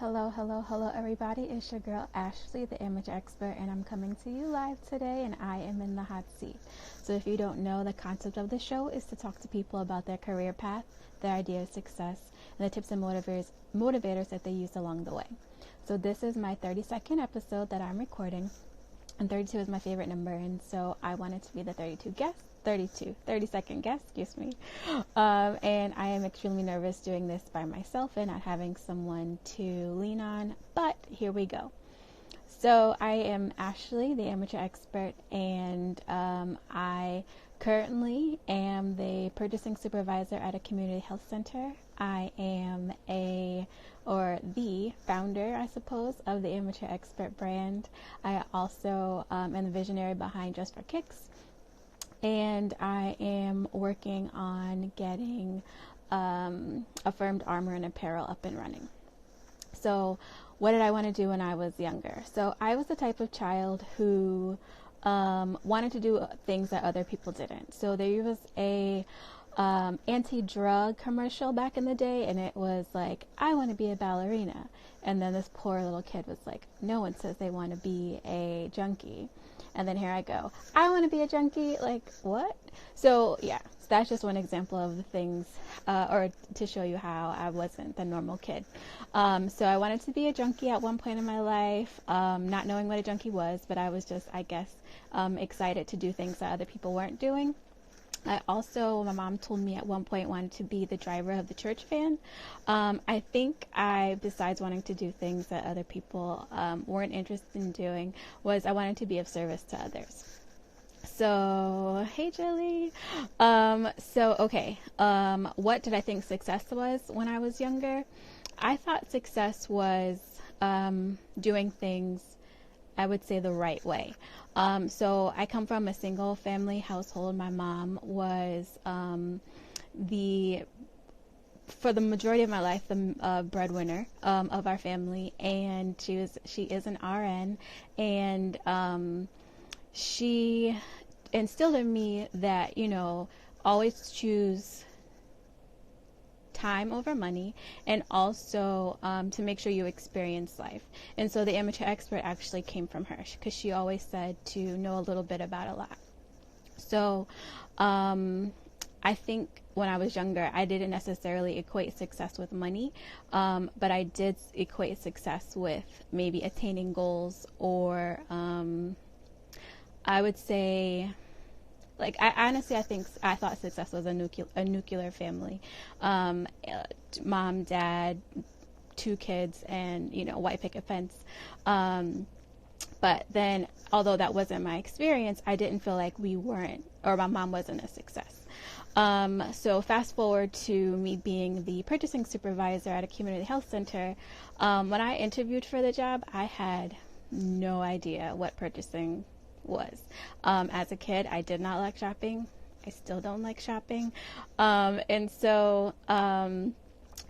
Hello, everybody. It's your girl, Ashley, the amateur expert, and I'm coming to you live today, and I am in the hot seat. So if you don't know, the concept of the show is to talk to people about their career path, their idea of success, and the tips and motivators that they use along the way. So this is my 32nd episode that I'm recording, and 32 is my favorite number, and so I wanted to be the 32nd guest, excuse me. And I am extremely nervous doing this by myself and not having someone to lean on, but here we go. So I am Ashley, the amateur expert, and I currently am the purchasing supervisor at a community health center. I am the founder, I suppose, of the Amateur Expert brand. I also am the visionary behind Just for Kicks, and I am working on getting Affirmed Armor and Apparel up and running. So what did I want to do when I was younger? So I was the type of child who wanted to do things that other people didn't. So there was a anti-drug commercial back in the day, and it was like, I want to be a ballerina. And then this poor little kid was like, no one says they want to be a junkie. And then here I go, I want to be a junkie. Like, what? So yeah, so that's just one example of the things, or to show you how I wasn't the normal kid. So I wanted to be a junkie at one point in my life, not knowing what a junkie was, but I was just, I guess, excited to do things that other people weren't doing. My mom told me at one point wanted to be the driver of the church van. I think besides wanting to do things that other people weren't interested in doing, I wanted to be of service to others. So, hey Jelly. What did I think success was when I was younger? I thought success was doing things, I would say, the right way. So I come from a single family household. My mom was for the majority of my life, the breadwinner of our family, and she is an RN, and she instilled in me that, always choose time over money, and also to make sure you experience life. And so the amateur expert actually came from her, because she always said to know a little bit about a lot. So I think when I was younger, I didn't necessarily equate success with money, but I did equate success with maybe attaining goals, or I would say, like, I thought success was a nuclear family. Mom, dad, 2 kids, and, white picket fence. But then, although that wasn't my experience, I didn't feel like my mom wasn't a success. So fast forward to me being the purchasing supervisor at a community health center. When I interviewed for the job, I had no idea what purchasing was. As a kid, I did not like shopping. I still don't like shopping. And so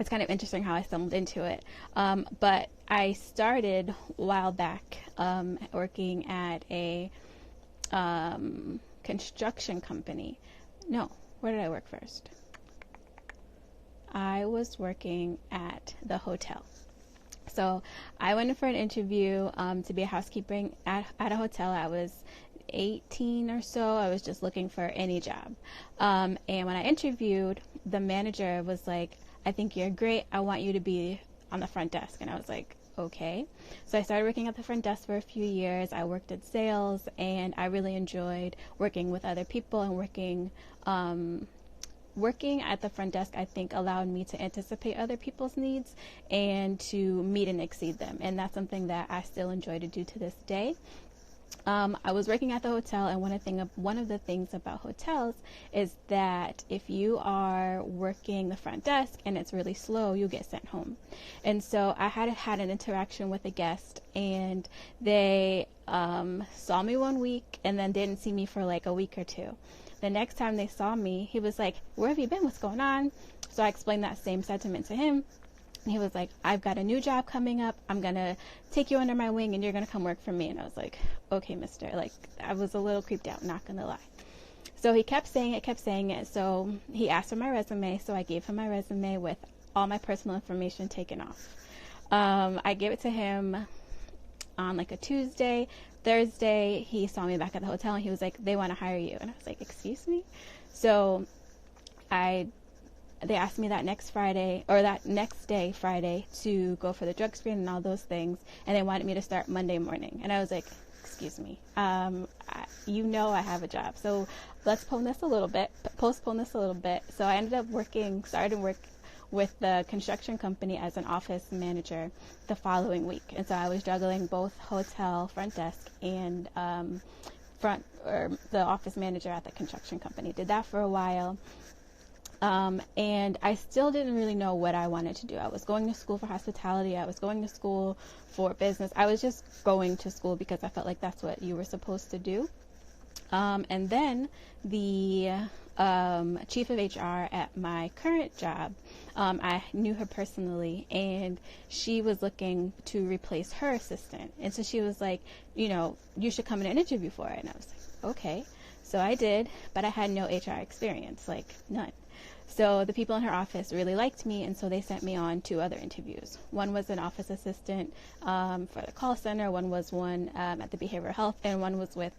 it's kind of interesting how I stumbled into it. But I started a while back working at a construction company. No, where did I work first? I was working at the hotel. So I went in for an interview to be a housekeeper at a hotel. I was 18 or so. I was just looking for any job. And when I interviewed, the manager was like, I think you're great. I want you to be on the front desk. And I was like, okay. So I started working at the front desk for a few years. I worked in sales, and I really enjoyed working with other people, and working at the front desk, I think, allowed me to anticipate other people's needs and to meet and exceed them. And that's something that I still enjoy to do to this day. I was working at the hotel, and one of the things about hotels is that if you are working the front desk and it's really slow, you get sent home. And so I had an interaction with a guest, and they saw me one week and then didn't see me for like a week or 2. The next time they saw me, he was like, where have you been? What's going on? So I explained that same sentiment to him. And he was like, I've got a new job coming up. I'm going to take you under my wing, and you're going to come work for me. And I was like, okay, mister. Like, I was a little creeped out, not going to lie. So he kept saying it. So he asked for my resume. So I gave him my resume with all my personal information taken off. I gave it to him on like a Tuesday. Thursday, he saw me back at the hotel and he was like, they want to hire you. And I was like, excuse me? So they asked me that next day, Friday, to go for the drug screen and all those things. And they wanted me to start Monday morning. And I was like, excuse me, I have a job. So let's postpone this a little bit. So I ended up started work with the construction company as an office manager the following week. And so I was juggling both hotel front desk and the office manager at the construction company. Did that for a while. And I still didn't really know what I wanted to do. I was going to school for hospitality. I was going to school for business. I was just going to school because I felt like that's what you were supposed to do. And then the chief of HR at my current job, I knew her personally, and she was looking to replace her assistant. And so she was like, you should come in and interview for it. And I was like, okay. So I did, but I had no HR experience, like none. So the people in her office really liked me, and so they sent me on 2 other interviews. One was an office assistant for the call center, one was at the behavioral health, and one was with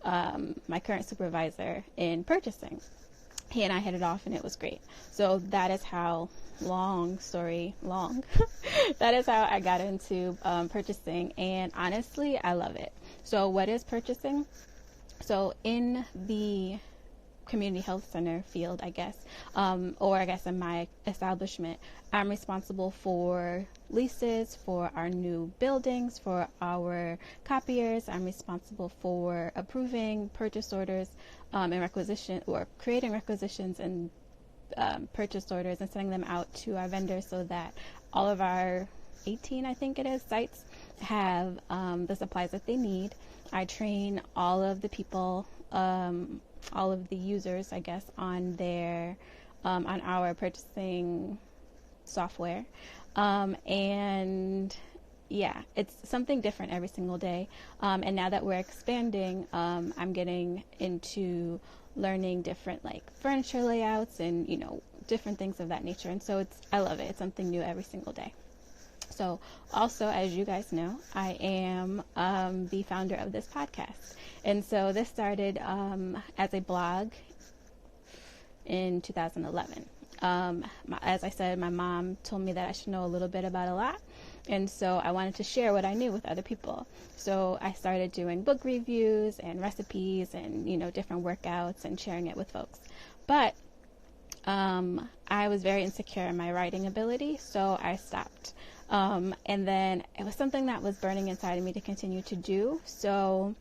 my current supervisor in purchasing. He and I hit it off, and it was great. So that is how, long story long, that is how I got into purchasing, and honestly, I love it. So what is purchasing? So in the community health center field, I guess, or I guess in my establishment, I'm responsible for leases for our new buildings, for our copiers. I'm responsible for approving purchase orders and creating requisitions and purchase orders and sending them out to our vendors so that all of our 18, I think it is, sites have the supplies that they need. I train all of the people, all of the users, I guess, on our purchasing software. And yeah, it's something different every single day. And now that we're expanding, I'm getting into learning different like furniture layouts and, different things of that nature. And so I love it. It's something new every single day. So also, as you guys know, I am the founder of this podcast. And so this started as a blog in 2011. As I said, my mom told me that I should know a little bit about a lot. And so I wanted to share what I knew with other people. So I started doing book reviews and recipes and, different workouts and sharing it with folks. But I was very insecure in my writing ability, so I stopped. And then it was something that was burning inside of me to continue to do. So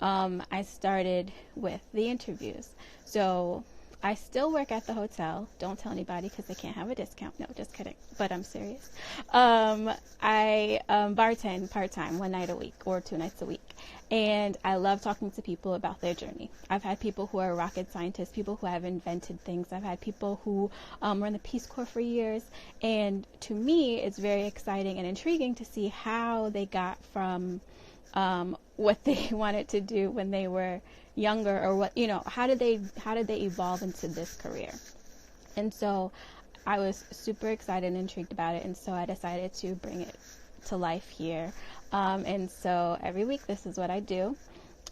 I started with the interviews. So I still work at the hotel. Don't tell anybody because they can't have a discount. No, just kidding. But I'm serious. I bartend part-time 1 night a week or 2 nights a week. And I love talking to people about their journey. I've had people who are rocket scientists, people who have invented things. I've had people who were in the Peace Corps for years. And to me, it's very exciting and intriguing to see how they got from what they wanted to do when they were younger, or how did they evolve into this career. And so I was super excited and intrigued about it, and so I decided to bring it to life here. And so every week this is what I do.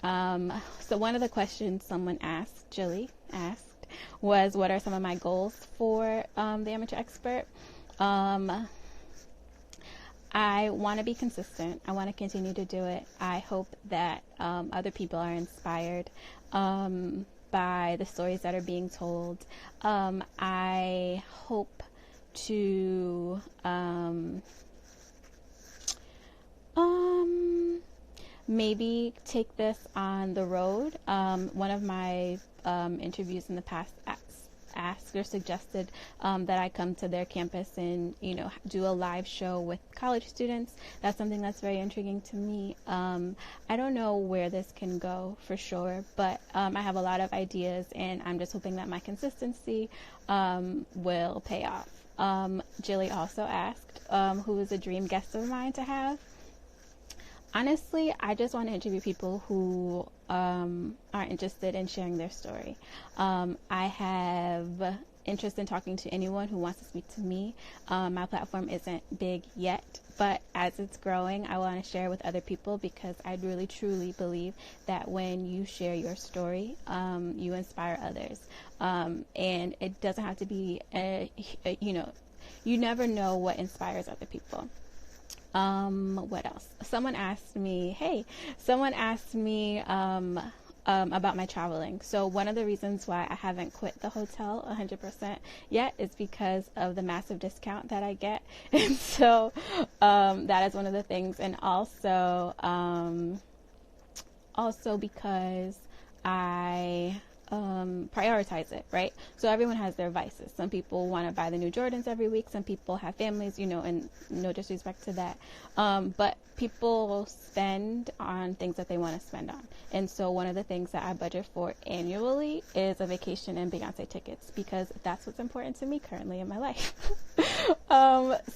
So one of the questions someone asked, Jilly asked, was what are some of my goals for the Amateur Expert? I want to be consistent. I want to continue to do it. I hope that other people are inspired by the stories that are being told. I hope to maybe take this on the road. One of my interviews in the past asked or suggested that I come to their campus and do a live show with college students. That's something that's very intriguing to me. I don't know where this can go for sure, but I have a lot of ideas, and I'm just hoping that my consistency will pay off. Jilly also asked who is a dream guest of mine to have. Honestly, I just want to interview people who are interested in sharing their story. I have interest in talking to anyone who wants to speak to me. My platform isn't big yet, but as it's growing, I want to share with other people, because I really truly believe that when you share your story, you inspire others. And it doesn't have to be you never know what inspires other people. What else? Someone asked me about my traveling. So one of the reasons why I haven't quit the hotel 100% yet is because of the massive discount that I get. And so that is one of the things. And also because I prioritize it, right? So everyone has their vices. Some people want to buy the new Jordans every week. Some people have families, and no disrespect to that. But people spend on things that they want to spend on. And so one of the things that I budget for annually is a vacation and Beyonce tickets, because that's what's important to me currently in my life.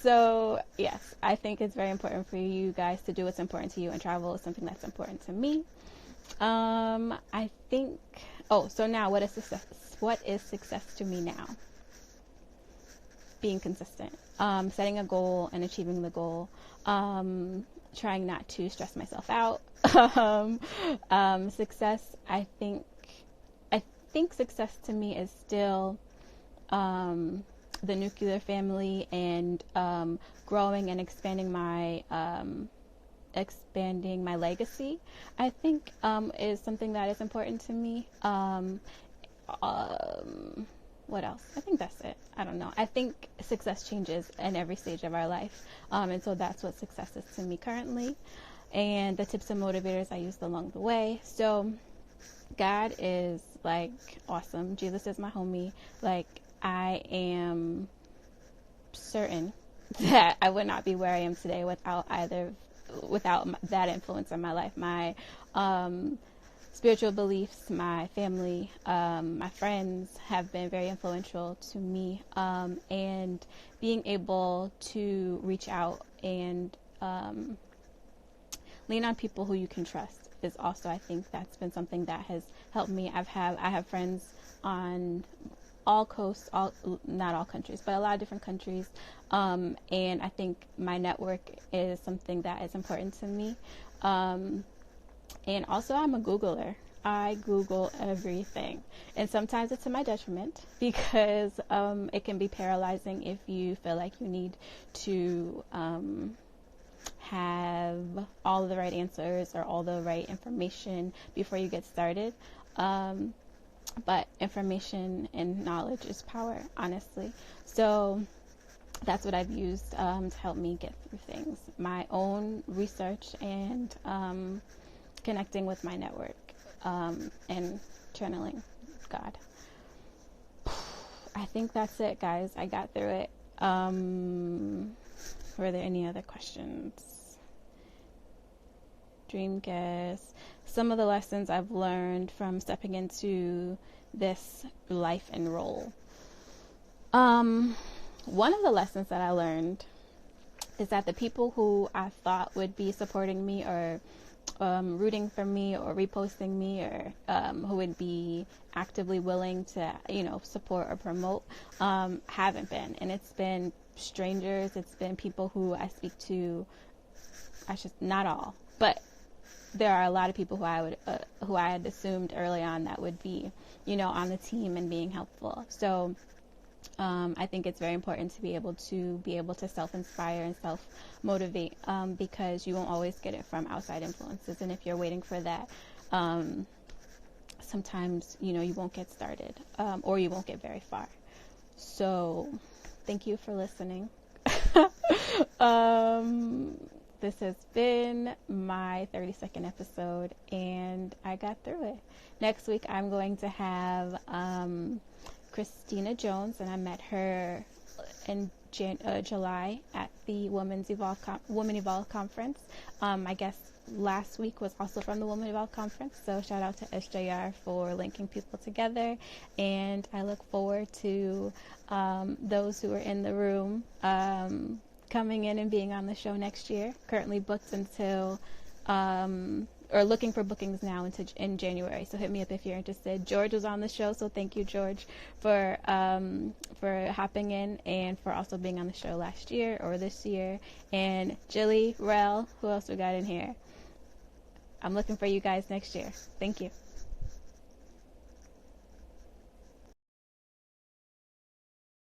So yes, I think it's very important for you guys to do what's important to you, and travel is something that's important to me. I think, so now what is success? What is success to me now? Being consistent, setting a goal and achieving the goal, trying not to stress myself out. Success, I think success to me is still, the nuclear family, and, growing and expanding my legacy, I think, is something that is important to me. What else? I think that's it. I don't know. I think success changes in every stage of our life. And so that's what success is to me currently. And the tips and motivators I used along the way. So God is like awesome. Jesus is my homie. Like, I am certain that I would not be where I am today without that influence in my life. My spiritual beliefs, my family, my friends have been very influential to me, and being able to reach out and lean on people who you can trust is also, I think that's been something that has helped me. I have friends on all coasts, not all countries, but a lot of different countries. And I think my network is something that is important to me. And also, I'm a Googler. I Google everything. And sometimes it's to my detriment, because it can be paralyzing if you feel like you need to have all of the right answers or all the right information before you get started. But information and knowledge is power, honestly. So that's what I've used to help me get through things. My own research and connecting with my network, and channeling God. I think that's it, guys. I got through it. Were there any other questions? Dream guess. Some of the lessons I've learned from stepping into this life and role. One of the lessons that I learned is that the people who I thought would be supporting me, or rooting for me, or reposting me, or who would be actively willing to, support or promote, haven't been. And it's been strangers. It's been people who I speak to. Not all, but there are a lot of people who I had assumed early on that would be, on the team and being helpful. So I think it's very important to be able to self-inspire and self-motivate, because you won't always get it from outside influences. And if you're waiting for that, sometimes, you won't get started, or you won't get very far. So thank you for listening. This has been my 32nd episode, and I got through it. Next week, I'm going to have Christina Jones, and I met her in July at the Women Evolve Conference. I guess last week was also from the Women Evolve Conference, so shout out to SJR for linking people together, and I look forward to those who are in the room coming in and being on the show next year. Currently booked until or looking for bookings now in January. So hit me up if you're interested. George was on the show, so thank you, George, for hopping in and for also being on the show last year or this year. And Jilly, Rel, who else we got in here? I'm looking for you guys next year. Thank you.